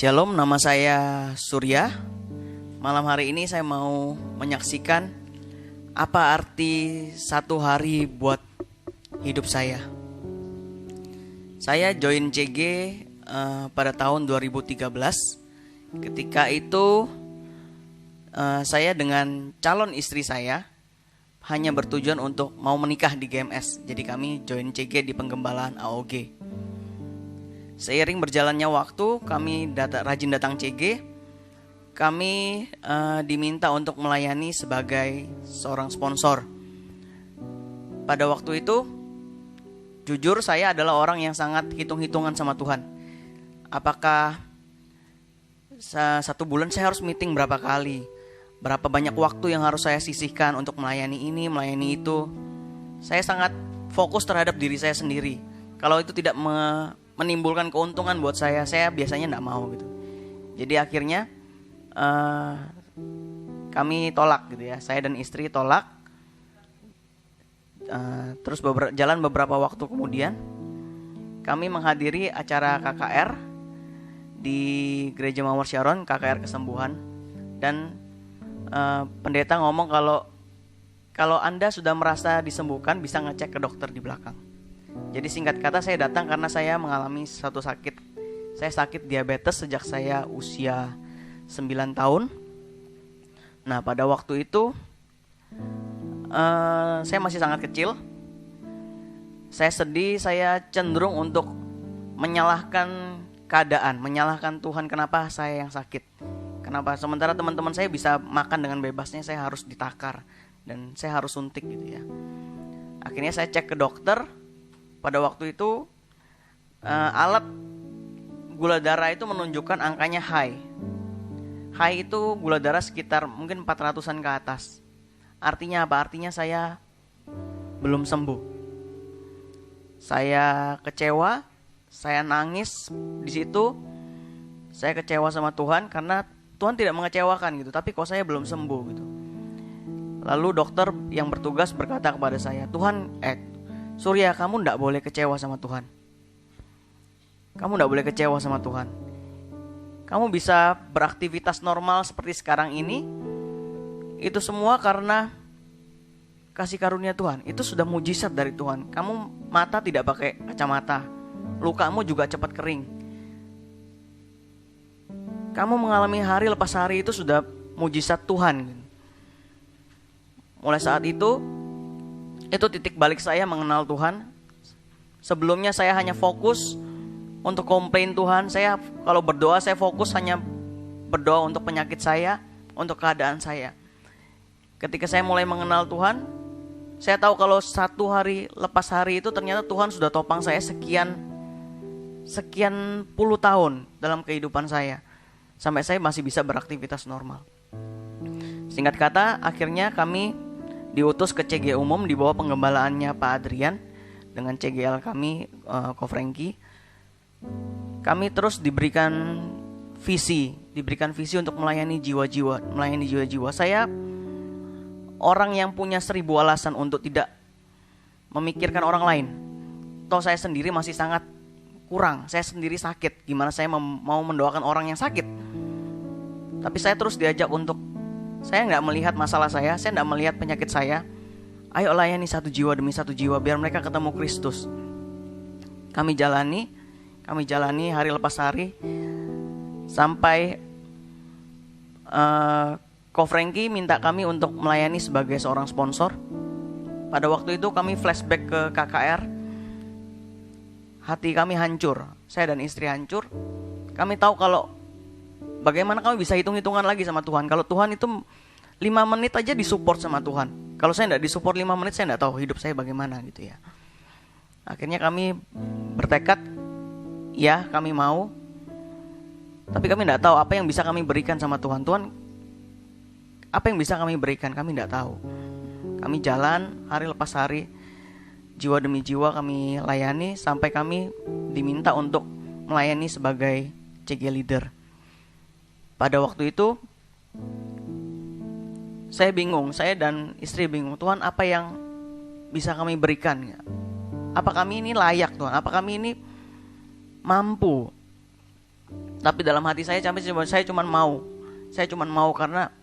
Shalom, nama saya Surya. Malam hari ini saya mau menyaksikan apa arti satu hari buat hidup saya. Saya join CG pada tahun 2013. Ketika itu saya dengan calon istri saya hanya bertujuan untuk mau menikah di GMS. Jadi kami join CG di penggembalaan AOG. Seiring berjalannya waktu, kami rajin datang CG. Kami diminta untuk melayani sebagai seorang sponsor. Pada waktu itu, jujur saya adalah orang yang sangat hitung-hitungan sama Tuhan. Apakah satu bulan saya harus meeting berapa kali? Berapa banyak waktu yang harus saya sisihkan untuk melayani ini, melayani itu? Saya sangat fokus terhadap diri saya sendiri. Kalau itu tidak menimbulkan keuntungan buat saya biasanya tidak mau gitu. Jadi akhirnya kami tolak gitu ya. Saya dan istri tolak. Terus jalan beberapa waktu kemudian kami menghadiri acara KKR di Gereja Mawar Sharon, KKR Kesembuhan. Dan pendeta ngomong kalau Anda sudah merasa disembuhkan bisa ngecek ke dokter di belakang. Jadi singkat kata saya datang karena saya mengalami satu sakit. Saya sakit diabetes sejak saya usia 9 tahun. Nah pada waktu itu saya masih sangat kecil. Saya sedih, saya cenderung untuk menyalahkan keadaan, menyalahkan Tuhan kenapa saya yang sakit. Kenapa sementara teman-teman saya bisa makan dengan bebasnya, saya harus ditakar dan saya harus suntik gitu ya. Akhirnya saya cek ke dokter. Pada waktu itu alat gula darah itu menunjukkan angkanya high. High itu gula darah sekitar mungkin 400-an ke atas. Artinya apa? Artinya saya belum sembuh. Saya kecewa, saya nangis di situ. Saya kecewa sama Tuhan karena Tuhan tidak mengecewakan gitu, tapi kok saya belum sembuh gitu. Lalu dokter yang bertugas berkata kepada saya, Surya, kamu tidak boleh kecewa sama Tuhan. Kamu tidak boleh kecewa sama Tuhan. Kamu bisa beraktivitas normal seperti sekarang ini. Itu semua karena kasih karunia Tuhan. Itu sudah mujizat dari Tuhan. Kamu mata tidak pakai kacamata. Lukamu juga cepat kering. Kamu mengalami hari lepas hari itu sudah mujizat Tuhan. Mulai saat itu titik balik saya mengenal Tuhan. Sebelumnya saya hanya fokus untuk komplain Tuhan. Saya kalau berdoa saya fokus hanya berdoa untuk penyakit saya, untuk keadaan saya. Ketika saya mulai mengenal Tuhan, saya tahu kalau satu hari lepas hari itu ternyata Tuhan sudah topang saya sekian puluh tahun dalam kehidupan saya. Sampai saya masih bisa beraktivitas normal. Singkat kata, akhirnya kami diutus ke CG umum di bawah penggembalaannya Pak Adrian dengan CGL kami Ko Franky. Kami terus diberikan visi untuk melayani jiwa-jiwa. Saya orang yang punya 1000 alasan untuk tidak memikirkan orang lain. Toh saya sendiri masih sangat kurang, saya sendiri sakit. Gimana saya mau mendoakan orang yang sakit? Tapi saya terus diajak untuk, saya nggak melihat masalah saya nggak melihat penyakit saya. Ayo layani satu jiwa demi satu jiwa biar mereka ketemu Kristus. Kami jalani hari lepas hari sampai Ko Franky minta kami untuk melayani sebagai seorang sponsor. Pada waktu itu kami flashback ke KKR. Hati kami hancur, saya dan istri hancur. Kami tahu kalau bagaimana kami bisa hitung-hitungan lagi sama Tuhan. Kalau Tuhan itu 5 menit aja disupport sama Tuhan. Kalau saya tidak disupport 5 menit, saya tidak tahu hidup saya bagaimana gitu ya. Akhirnya kami bertekad, ya kami mau. Tapi kami tidak tahu apa yang bisa kami berikan sama Tuhan. Tuhan, apa yang bisa kami berikan, kami tidak tahu. Kami jalan hari lepas hari, jiwa demi jiwa kami layani sampai kami diminta untuk melayani sebagai CG leader. Pada waktu itu saya bingung, saya dan istri bingung. Tuhan, apa yang bisa kami berikan? Apa kami ini layak Tuhan? Apa kami ini mampu? Tapi dalam hati saya cuma mau karena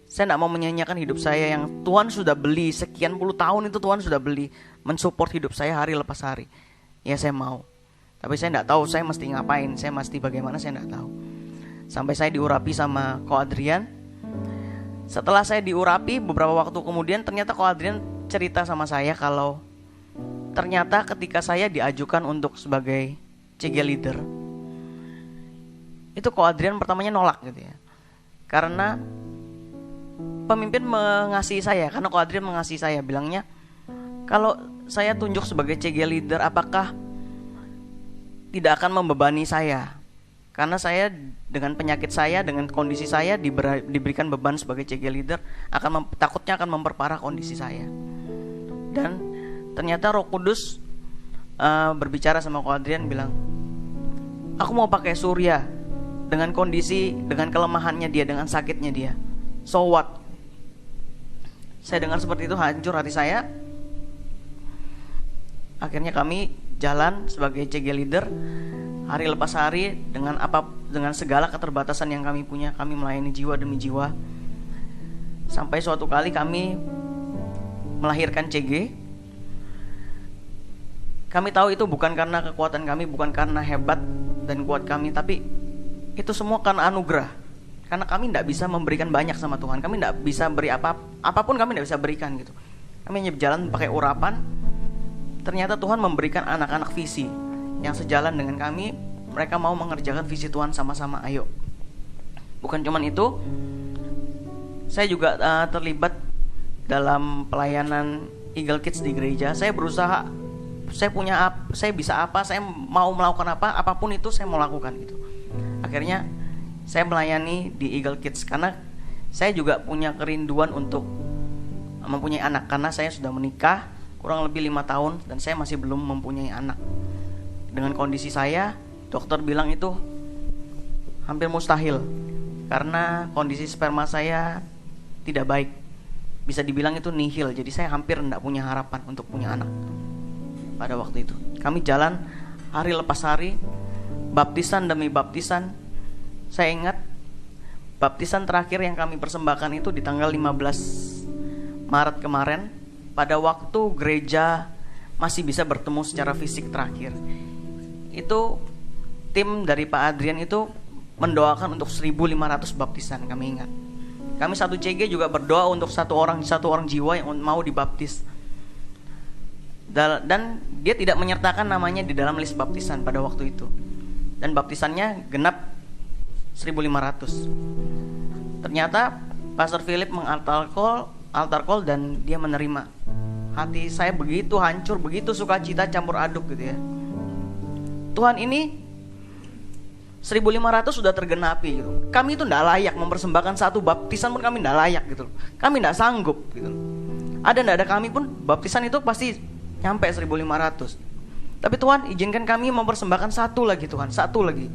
saya tidak mau menyanyiakan hidup saya yang Tuhan sudah beli sekian puluh tahun itu. Tuhan sudah beli mensupport hidup saya hari lepas hari. Ya saya mau, tapi saya tidak tahu saya mesti ngapain, saya mesti bagaimana, saya tidak tahu. Sampai saya diurapi sama Ko Adrian. Setelah saya diurapi beberapa waktu kemudian, ternyata Ko Adrian cerita sama saya kalau ternyata ketika saya diajukan untuk sebagai CG leader, itu Ko Adrian pertamanya nolak gitu ya. Karena pemimpin mengasihi saya, karena Ko Adrian mengasihi saya, bilangnya kalau saya tunjuk sebagai CG leader, apakah tidak akan membebani saya? Karena saya dengan penyakit saya, dengan kondisi saya diberikan beban sebagai CG leader, takutnya akan memperparah kondisi saya. Dan ternyata Roh Kudus berbicara sama Ko Adrian, bilang, aku mau pakai Surya dengan kondisi, dengan kelemahannya dia, dengan sakitnya dia. So what? Saya dengar seperti itu, hancur hati saya. Akhirnya kami jalan sebagai CG leader hari lepas hari dengan segala keterbatasan yang kami punya. Kami melayani jiwa demi jiwa. Sampai suatu kali kami melahirkan CG. Kami tahu itu bukan karena kekuatan kami, bukan karena hebat dan kuat kami, tapi itu semua karena anugerah. Karena kami tidak bisa memberikan banyak sama Tuhan. Kami tidak bisa beri apapun kami tidak bisa berikan gitu. Kami hanya berjalan pakai urapan. Ternyata Tuhan memberikan anak-anak visi yang sejalan dengan kami. Mereka mau mengerjakan visi Tuhan sama-sama. Ayo. Bukan cuman itu, saya juga terlibat dalam pelayanan Eagle Kids di gereja. Saya berusaha, saya bisa apa, saya mau melakukan apa, apapun itu saya mau lakukan gitu. Akhirnya saya melayani di Eagle Kids karena saya juga punya kerinduan untuk mempunyai anak. Karena saya sudah menikah kurang lebih 5 tahun dan saya masih belum mempunyai anak. Dengan kondisi saya, dokter bilang itu hampir mustahil karena kondisi sperma saya tidak baik. Bisa dibilang itu nihil. Jadi saya hampir tidak punya harapan untuk punya anak. Pada waktu itu kami jalan hari lepas hari, baptisan demi baptisan. Saya ingat baptisan terakhir yang kami persembahkan itu di tanggal 15 Maret kemarin, pada waktu gereja masih bisa bertemu secara fisik terakhir. Itu tim dari Pak Adrian itu mendoakan untuk 1.500 baptisan, kami ingat. Kami satu CG juga berdoa untuk satu orang jiwa yang mau dibaptis. Dan dia tidak menyertakan namanya di dalam list baptisan pada waktu itu. Dan baptisannya genap 1.500. Ternyata Pastor Philip altar call dan dia menerima. Hati saya begitu hancur, begitu sukacita campur aduk gitu ya. Tuhan, ini 1.500 sudah tergenapi gitu. Kami itu tidak layak mempersembahkan satu baptisan pun, kami tidak layak gitu. Kami tidak sanggup gitu. Ada tidak ada kami pun baptisan itu pasti nyampe 1.500. Tapi Tuhan izinkan kami mempersembahkan satu lagi Tuhan, satu lagi.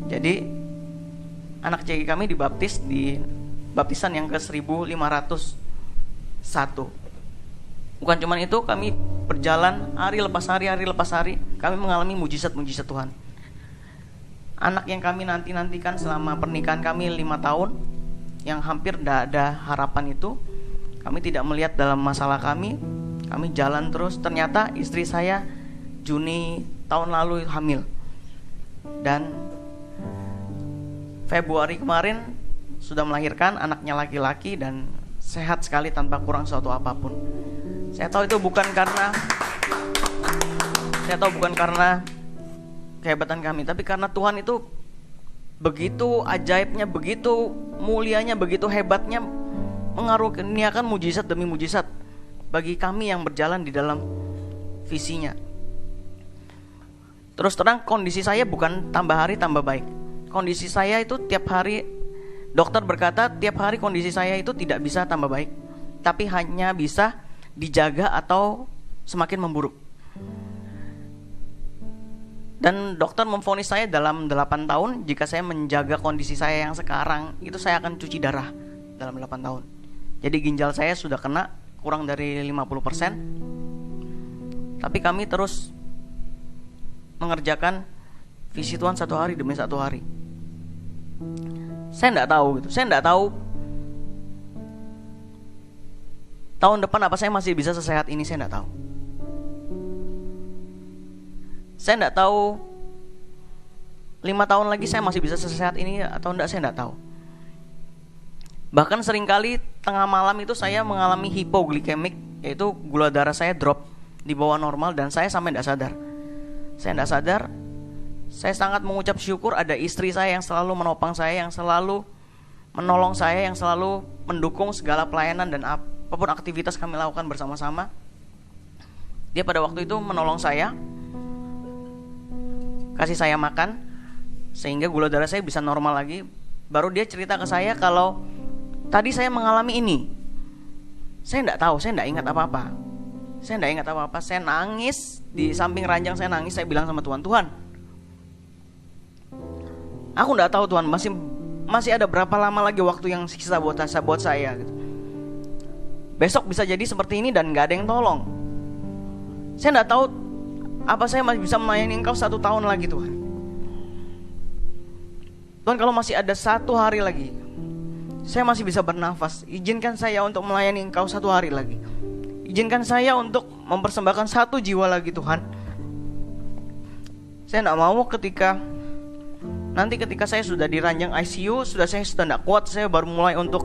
Jadi anak CG kami dibaptis di baptisan yang ke 1.501. Bukan cuma itu, kami berjalan hari lepas hari, kami mengalami mujizat-mujizat Tuhan. Anak yang kami nantikan selama pernikahan kami 5 tahun, yang hampir tidak ada harapan itu, kami tidak melihat dalam masalah kami jalan terus. Ternyata istri saya Juni tahun lalu hamil, dan Februari kemarin sudah melahirkan anaknya laki-laki dan sehat sekali tanpa kurang suatu apapun. Saya tahu itu bukan karena kehebatan kami, tapi karena Tuhan itu begitu ajaibnya, begitu mulianya, begitu hebatnya mengaruniakan mujizat demi mujizat bagi kami yang berjalan di dalam visinya. Terus terang, kondisi saya bukan tambah hari tambah baik. Kondisi saya itu tiap hari, dokter berkata tiap hari kondisi saya itu tidak bisa tambah baik, tapi hanya bisa dijaga atau semakin memburuk. Dan dokter memvonis saya dalam 8 tahun, jika saya menjaga kondisi saya yang sekarang, itu saya akan cuci darah dalam 8 tahun. Jadi ginjal saya sudah kena kurang dari 50%. Tapi kami terus mengerjakan visi Tuhan satu hari demi satu hari. Saya enggak tahu gitu. Saya enggak tahu tahun depan apa saya masih bisa sesehat ini, saya enggak tahu. Saya enggak tahu 5 tahun lagi saya masih bisa sesehat ini atau enggak, saya enggak tahu. Bahkan seringkali tengah malam itu saya mengalami hipoglikemik, yaitu gula darah saya drop di bawah normal dan saya sampai enggak sadar. Saya enggak sadar. Saya sangat mengucap syukur ada istri saya yang selalu menopang saya, yang selalu menolong saya, yang selalu mendukung segala pelayanan dan apapun aktivitas kami lakukan bersama-sama. Dia pada waktu itu menolong saya, kasih saya makan, sehingga gula darah saya bisa normal lagi. Baru dia cerita ke saya kalau tadi saya mengalami ini. Saya enggak tahu, saya enggak ingat apa-apa. Saya nangis di samping ranjang, saya nangis. Saya bilang sama Tuhan, Tuhan, aku enggak tahu Tuhan, masih ada berapa lama lagi waktu yang sisa buat saya gitu. Besok bisa jadi seperti ini dan enggak ada yang tolong. Saya enggak tahu apa saya masih bisa melayani Engkau 1 tahun lagi Tuhan. Tuhan, kalau masih ada 1 hari lagi, saya masih bisa bernafas, izinkan saya untuk melayani Engkau 1 hari lagi. Izinkan saya untuk mempersembahkan 1 jiwa lagi Tuhan. Saya tidak mau ketika saya sudah di ranjang ICU, saya sudah tidak kuat, saya baru mulai untuk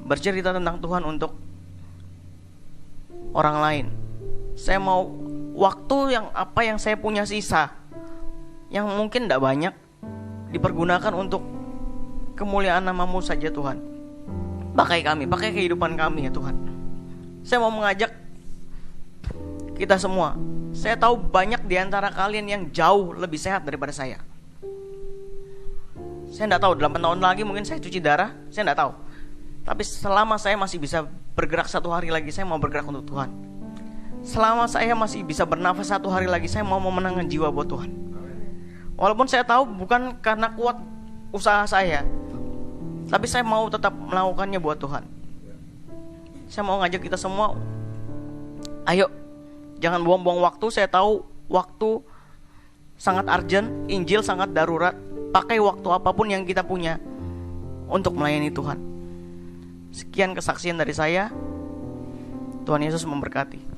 bercerita tentang Tuhan untuk orang lain. Saya mau waktu yang saya punya sisa, yang mungkin tidak banyak, dipergunakan untuk kemuliaan nama-Mu saja Tuhan. Pakai kami, pakai kehidupan kami ya Tuhan. Saya mau mengajak kita semua. Saya tahu banyak di antara kalian yang jauh lebih sehat daripada saya. Saya tidak tahu 8 tahun lagi mungkin saya cuci darah, saya tidak tahu. Tapi selama saya masih bisa bergerak 1 hari lagi, saya mau bergerak untuk Tuhan. Selama saya masih bisa bernafas 1 hari lagi, saya mau memenangkan jiwa buat Tuhan. Walaupun saya tahu bukan karena kuat usaha saya, tapi saya mau tetap melakukannya buat Tuhan. Saya mau ngajak kita semua, ayo, jangan buang-buang waktu. Saya tahu waktu sangat urgent, Injil sangat darurat. Pakai waktu apapun yang kita punya untuk melayani Tuhan. Sekian kesaksian dari saya. Tuhan Yesus memberkati.